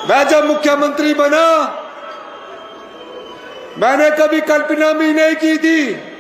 मैं जब मुख्यमंत्री बना, मैंने कभी कल्पना भी नहीं की थी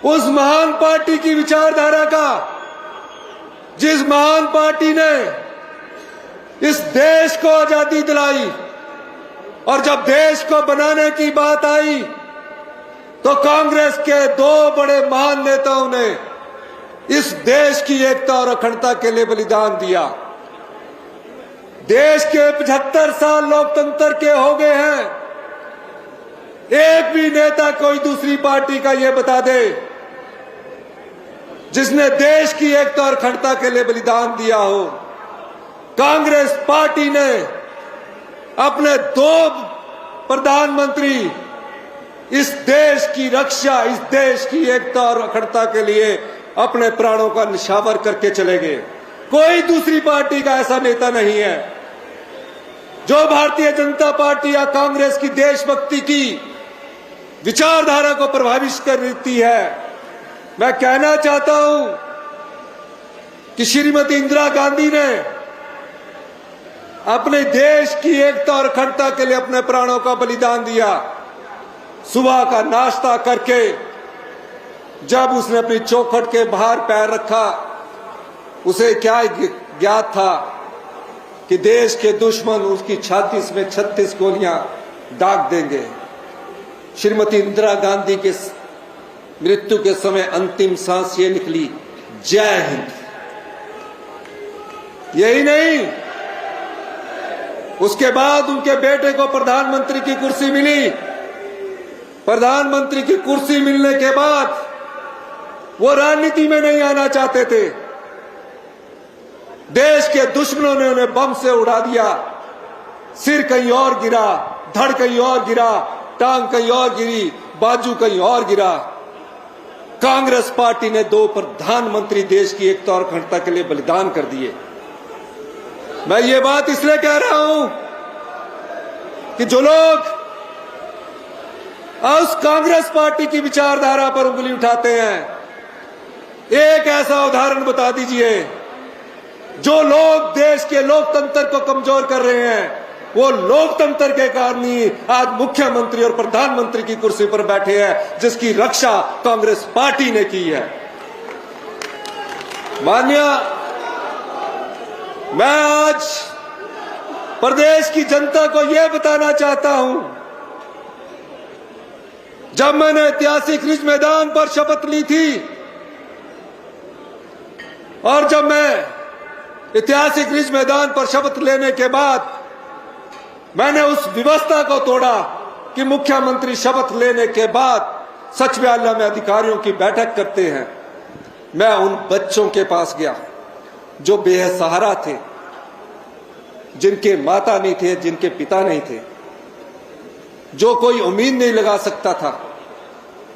उस महान पार्टी की विचारधारा का, जिस महान पार्टी ने इस देश को आजादी दिलाई। और जब देश को बनाने की बात आई तो कांग्रेस के दो बड़े महान नेताओं ने इस देश की एकता और अखंडता के लिए बलिदान दिया। देश के 75 साल लोकतंत्र के हो गए हैं, एक भी नेता कोई दूसरी पार्टी का ये बता दे जिसने देश की एकता और अखंडता के लिए बलिदान दिया हो। कांग्रेस पार्टी ने अपने दो प्रधानमंत्री इस देश की रक्षा, इस देश की एकता और अखंडता के लिए अपने प्राणों का निछावर करके चले गए। कोई दूसरी पार्टी का ऐसा नेता नहीं है जो भारतीय जनता पार्टी या कांग्रेस की देशभक्ति की विचारधारा को प्रभावित कर देती है। मैं कहना चाहता हूं कि श्रीमती इंदिरा गांधी ने अपने देश की एकता और अखंडता के लिए अपने प्राणों का बलिदान दिया। सुबह का नाश्ता करके जब उसने अपनी चौखट के बाहर पैर रखा, उसे क्या ज्ञात था कि देश के दुश्मन उसकी छाती में 36 गोलियां दाग देंगे। श्रीमती इंदिरा गांधी के मृत्यु के समय अंतिम सांस ये निकली, जय हिंद। यही नहीं, उसके बाद उनके बेटे को प्रधानमंत्री की कुर्सी मिली। प्रधानमंत्री की कुर्सी मिलने के बाद वो राजनीति में नहीं आना चाहते थे। देश के दुश्मनों ने उन्हें बम से उड़ा दिया। सिर कहीं और गिरा, धड़ कहीं और गिरा, टांग कहीं और गिरी, बाजू कहीं और गिरा। कांग्रेस पार्टी ने दो प्रधानमंत्री देश की एकता और अखंडता के लिए बलिदान कर दिए। मैं ये बात इसलिए कह रहा हूं कि जो लोग उस कांग्रेस पार्टी की विचारधारा पर उंगली उठाते हैं, एक ऐसा उदाहरण बता दीजिए। जो लोग देश के लोकतंत्र को कमजोर कर रहे हैं, वो लोकतंत्र के कारण ही आज मुख्यमंत्री और प्रधानमंत्री की कुर्सी पर बैठे हैं, जिसकी रक्षा कांग्रेस पार्टी ने की है। माननीय, मैं आज प्रदेश की जनता को यह बताना चाहता हूं, जब मैंने ऐतिहासिक रिज मैदान पर शपथ ली थी और जब मैं ऐतिहासिक रिज मैदान पर शपथ लेने के बाद मैंने उस व्यवस्था को तोड़ा कि मुख्यमंत्री शपथ लेने के बाद सचिवालय में अधिकारियों की बैठक करते हैं। मैं उन बच्चों के पास गया जो बेसहारा थे, जिनके माता नहीं थे, जिनके पिता नहीं थे, जो कोई उम्मीद नहीं लगा सकता था।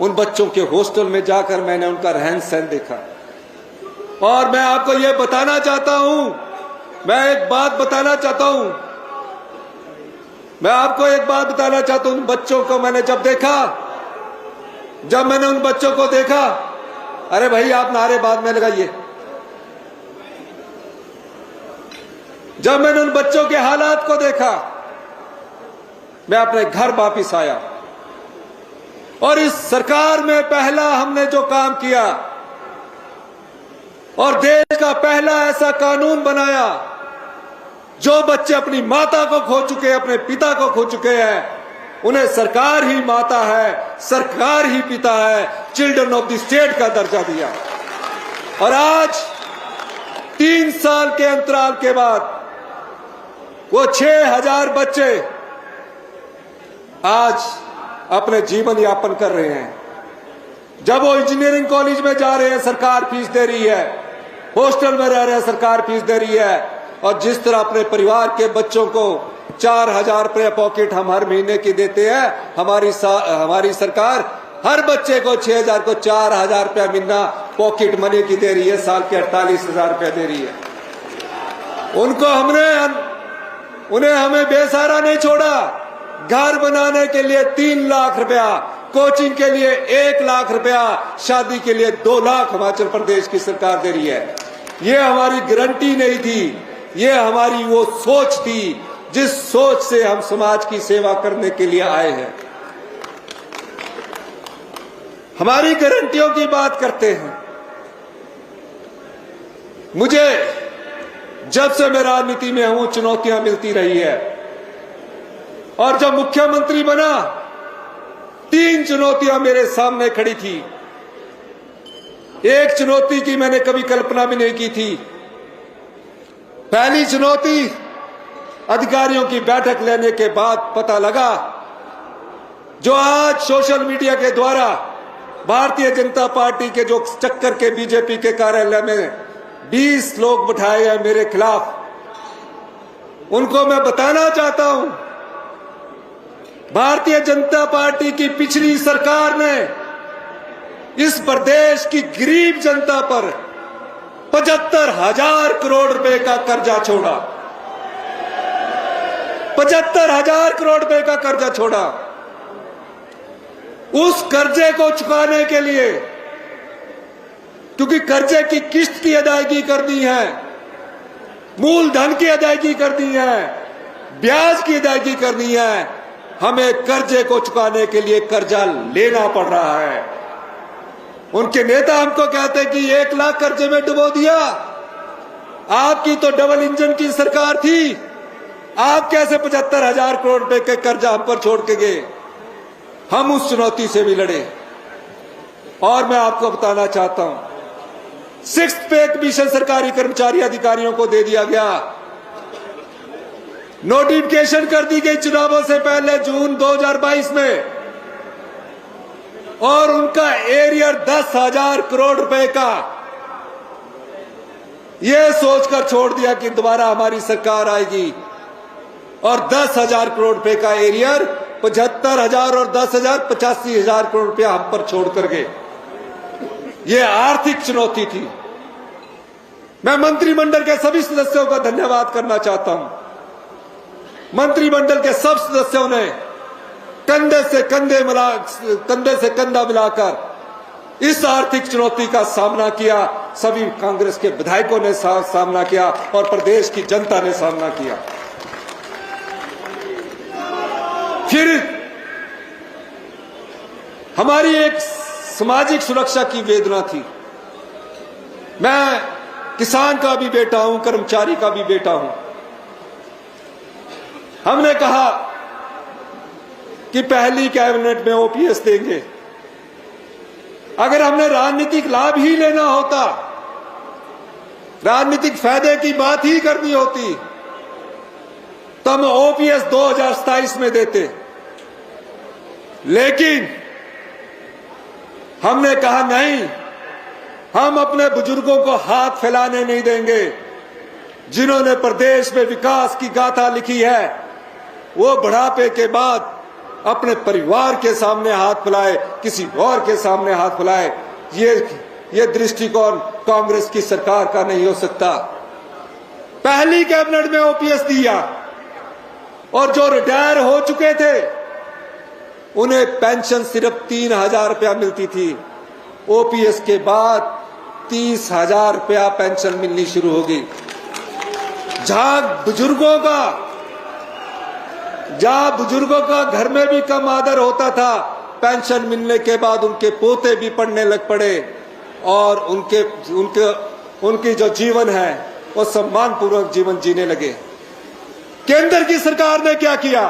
उन बच्चों के हॉस्टल में जाकर मैंने उनका रहन सहन देखा। और मैं आपको यह बताना चाहता हूं, मैं एक बात बताना चाहता हूं, मैं आपको एक बात बताना चाहता हूं। उन बच्चों को मैंने जब मैंने उन बच्चों को देखा, अरे भाई आप नारे बाद में लगाइए। जब मैंने उन बच्चों के हालात को देखा, मैं अपने घर वापिस आया और इस सरकार में पहला हमने जो काम किया और देश का पहला ऐसा कानून बनाया, जो बच्चे अपनी माता को खो चुके हैं, अपने पिता को खो चुके हैं, उन्हें सरकार ही माता है, सरकार ही पिता है, चिल्ड्रन ऑफ द स्टेट का दर्जा दिया। और आज 3 साल के अंतराल के बाद वो 6000 बच्चे आज अपने जीवन यापन कर रहे हैं। जब वो इंजीनियरिंग कॉलेज में जा रहे हैं, सरकार फीस दे रही है, हॉस्टल में रह रहे हैं, सरकार फीस दे रही है। और जिस तरह अपने परिवार के बच्चों को 4000 रुपये पॉकेट हम हर महीने की देते हैं, हमारी सरकार हर बच्चे को 6000 को 4000 रुपया महीना पॉकेट मनी की दे रही है, साल के 48,000 रुपया दे रही है। उन्हें हमें बेसहारा नहीं छोड़ा। घर बनाने के लिए 3 लाख रुपया, कोचिंग के लिए 1 लाख रुपया, शादी के लिए 2 लाख हिमाचल प्रदेश की सरकार दे रही है। ये हमारी गारंटी नहीं थी ये हमारी वो सोच थी जिस सोच से हम समाज की सेवा करने के लिए आए हैं। हमारी गारंटियों की बात करते हैं। मुझे जब से मैं राजनीति में हूं चुनौतियां मिलती रही है, और जब मुख्यमंत्री बना 3 चुनौतियां मेरे सामने खड़ी थी। एक चुनौती की मैंने कभी कल्पना भी नहीं की थी। पहली चुनौती, अधिकारियों की बैठक लेने के बाद पता लगा जो आज सोशल मीडिया के द्वारा भारतीय जनता पार्टी के जो चक्कर के बीजेपी के कार्यालय में 20 लोग बिठाए हैं मेरे खिलाफ, उनको मैं बताना चाहता हूं, भारतीय जनता पार्टी की पिछली सरकार ने इस प्रदेश की गरीब जनता पर 75,000 करोड़ रुपए का कर्जा छोड़ा। 75,000 करोड़ रुपए का कर्जा छोड़ा। उस कर्जे को चुकाने के लिए, क्योंकि कर्जे की किस्त की अदायगी करनी है, मूलधन की अदायगी करनी है, ब्याज की अदायगी करनी है, हमें कर्जे को चुकाने के लिए कर्जा लेना पड़ रहा है। उनके नेता हमको कहते हैं कि 1 लाख कर्जे में डुबो दिया। आपकी तो डबल इंजन की सरकार थी, आप कैसे 75,000 करोड़ रुपए के कर्जा हम पर छोड़ के गए। हम उस चुनौती से भी लड़े, और मैं आपको बताना चाहता हूं, 6th पे कमीशन सरकारी कर्मचारी अधिकारियों को दे दिया गया। नोटिफिकेशन कर दी गई चुनावों से पहले जून 2022 में, और उनका एरियर 10,000 करोड़ रुपए का, यह सोचकर छोड़ दिया कि दोबारा हमारी सरकार आएगी और 10,000 करोड़ रुपए का एरियर 75,000 और 10,000 85,000 करोड़ रुपया हम पर छोड़ कर गए। यह आर्थिक चुनौती थी। मैं मंत्रिमंडल के सभी सदस्यों का धन्यवाद करना चाहता हूं। मंत्रिमंडल के सब सदस्यों ने कंधे से कंधा मिलाकर इस आर्थिक चुनौती का सामना किया। सभी कांग्रेस के विधायकों ने सामना किया और प्रदेश की जनता ने सामना किया। फिर हमारी एक सामाजिक सुरक्षा की वेदना थी। मैं किसान का भी बेटा हूं, कर्मचारी का भी बेटा हूं। हमने कहा कि पहली कैबिनेट में ओपीएस देंगे। अगर हमने राजनीतिक लाभ ही लेना होता, राजनीतिक फायदे की बात ही करनी होती, तो हम ओपीएस 2027 में देते। लेकिन हमने कहा नहीं, हम अपने बुजुर्गों को हाथ फैलाने नहीं देंगे। जिन्होंने प्रदेश में विकास की गाथा लिखी है, वो बुढ़ापे के बाद अपने परिवार के सामने हाथ फैलाए, किसी और के सामने हाथ फैलाए। ये दृष्टिकोण कांग्रेस की सरकार का नहीं हो सकता। पहली कैबिनेट में ओपीएस दिया, और जो रिटायर हो चुके थे उन्हें पेंशन सिर्फ 3,000 रुपया मिलती थी। ओपीएस के बाद 30,000 रुपया पेंशन मिलनी शुरू होगी। जहां बुजुर्गों का घर में भी कम आदर होता था, पेंशन मिलने के बाद उनके पोते भी पढ़ने लग पड़े, और उनकी जो जीवन है वो सम्मानपूर्वक जीवन जीने लगे। केंद्र की सरकार ने क्या किया?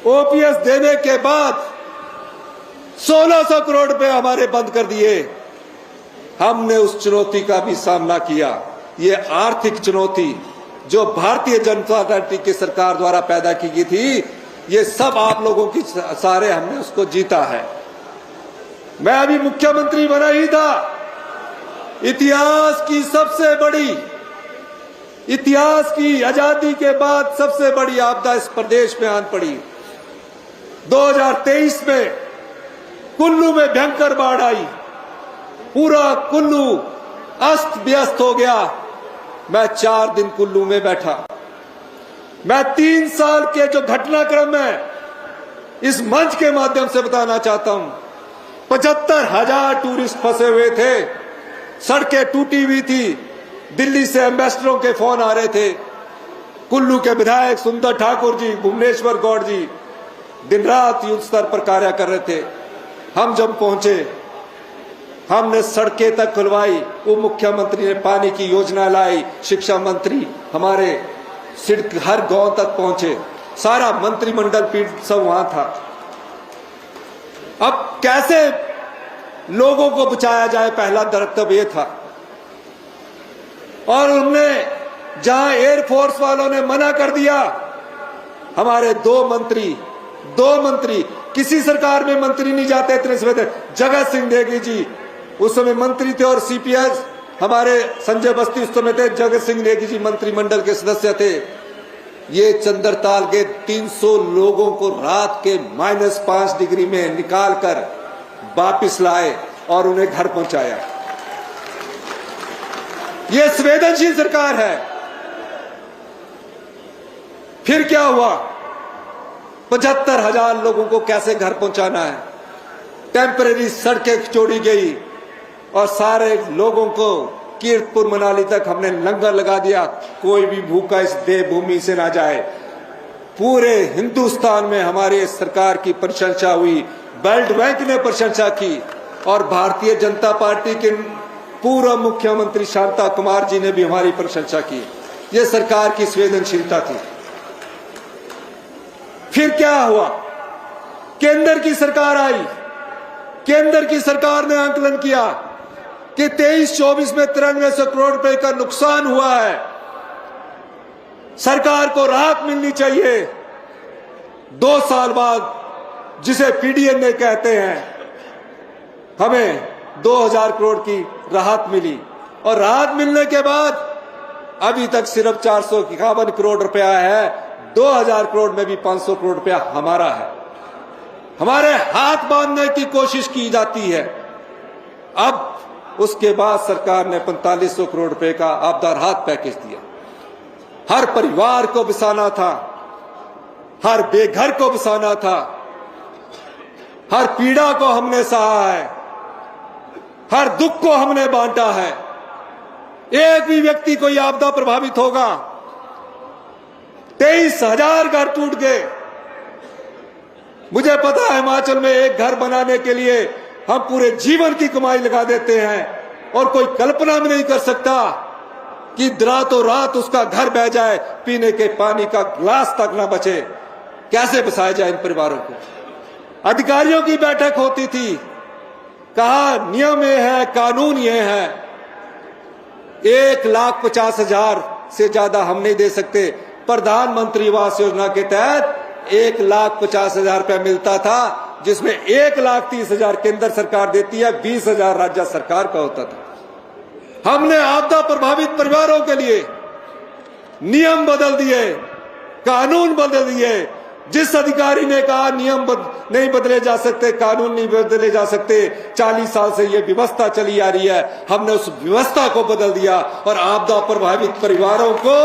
ओपीएस देने के बाद 1,600 करोड़ रुपए हमारे बंद कर दिए। हमने उस चुनौती का भी सामना किया। ये आर्थिक चुनौती जो भारतीय जनता पार्टी की सरकार द्वारा पैदा की गई थी, ये सब आप लोगों की सहारे हमने उसको जीता है। मैं अभी मुख्यमंत्री बना ही था, इतिहास की आजादी के बाद सबसे बड़ी आपदा इस प्रदेश में आन पड़ी। 2023 में कुल्लू में भयंकर बाढ़ आई, पूरा कुल्लू अस्त व्यस्त हो गया। मैं 4 दिन कुल्लू में बैठा। मैं 3 साल के जो घटनाक्रम है इस मंच के माध्यम से बताना चाहता हूं। 75,000 टूरिस्ट फंसे हुए थे, सड़कें टूटी हुई थी, दिल्ली से एम्बेसडरों के फोन आ रहे थे। कुल्लू के विधायक सुंदर ठाकुर जी, भुवनेश्वर गौड़ जी दिन रात युद्ध स्तर पर कार्य कर रहे थे। हम जब पहुंचे, हमने सड़कें तक खुलवाई, उप मुख्यमंत्री ने पानी की योजना लाई, शिक्षा मंत्री हमारे सिर्फ हर गांव तक पहुंचे, सारा मंत्रिमंडल पीठ सब वहां था। अब कैसे लोगों को बचाया जाए, पहला कर्तव्य ये था। और उनने जहां एयरफोर्स वालों ने मना कर दिया, हमारे दो मंत्री किसी सरकार में मंत्री नहीं जाते इतने समय थे। जगत सिंह नेगी जी उस समय मंत्री थे और सीपीएस हमारे संजय बस्ती उस समय थे। जगत सिंह नेगी जी मंत्रिमंडल के सदस्य थे। ये चंद्रताल के 300 लोगों को रात के -5 डिग्री में निकालकर वापिस लाए और उन्हें घर पहुंचाया। ये संवेदनशील सरकार है। फिर क्या हुआ, 75,000 लोगों को कैसे घर पहुंचाना है। टेम्परेरी सड़कें जोड़ी गई और सारे लोगों को कीर्तपुर मनाली तक हमने लंगर लगा दिया, कोई भी भूखा इस देवभूमि से ना जाए। पूरे हिंदुस्तान में हमारी सरकार की प्रशंसा हुई, वर्ल्ड बैंक ने प्रशंसा की और भारतीय जनता पार्टी के पूर्व मुख्यमंत्री शांता कुमार जी ने भी हमारी प्रशंसा की। यह सरकार की संवेदनशीलता थी। फिर क्या हुआ, केंद्र की सरकार आई। केंद्र की सरकार ने आंकलन किया कि 23-24 में 9300 करोड़ रुपए का नुकसान हुआ है, सरकार को राहत मिलनी चाहिए। 2 साल बाद, जिसे पीडीएनए कहते हैं, हमें 2000 करोड़ की राहत मिली और राहत मिलने के बाद अभी तक सिर्फ 451 करोड़ रुपया है। 2000 करोड़ में भी 500 करोड़ रुपया हमारा है। हमारे हाथ बांधने की कोशिश की जाती है। अब उसके बाद सरकार ने 4500 करोड़ रुपए का आपदा राहत पैकेज दिया। हर परिवार को बसाना था, हर बेघर को बसाना था, हर पीड़ा को हमने सहा है, हर दुख को हमने बांटा है। एक भी व्यक्ति कोई आपदा प्रभावित होगा, 23,000 घर टूट गए। मुझे पता है हिमाचल में एक घर बनाने के लिए हम पूरे जीवन की कमाई लगा देते हैं और कोई कल्पना भी नहीं कर सकता कि रातों रात उसका घर बह जाए, पीने के पानी का गिलास तक ना बचे। कैसे बसाया जाए इन परिवारों को। अधिकारियों की बैठक होती थी, कहा नियम ये है, कानून ये है, 1,50,000 से ज्यादा हम नहीं दे सकते। प्रधानमंत्री आवास योजना के तहत 1,50,000 रुपया मिलता था, जिसमें 1,30,000 केंद्र सरकार देती है, 20,000 राज्य सरकार का होता था। हमने आपदा प्रभावित परिवारों के लिए नियम बदल दिए, कानून बदल दिए। जिस अधिकारी ने कहा नियम नहीं बदले जा सकते, कानून नहीं बदले जा सकते, 40 साल से ये व्यवस्था चली आ रही है, हमने उस व्यवस्था को बदल दिया और आपदा प्रभावित परिवारों को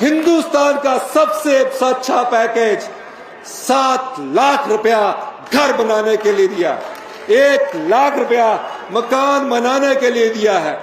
हिंदुस्तान का सबसे अच्छा पैकेज 7 लाख रुपया घर बनाने के लिए दिया, 1 लाख रुपया मकान बनाने के लिए दिया है।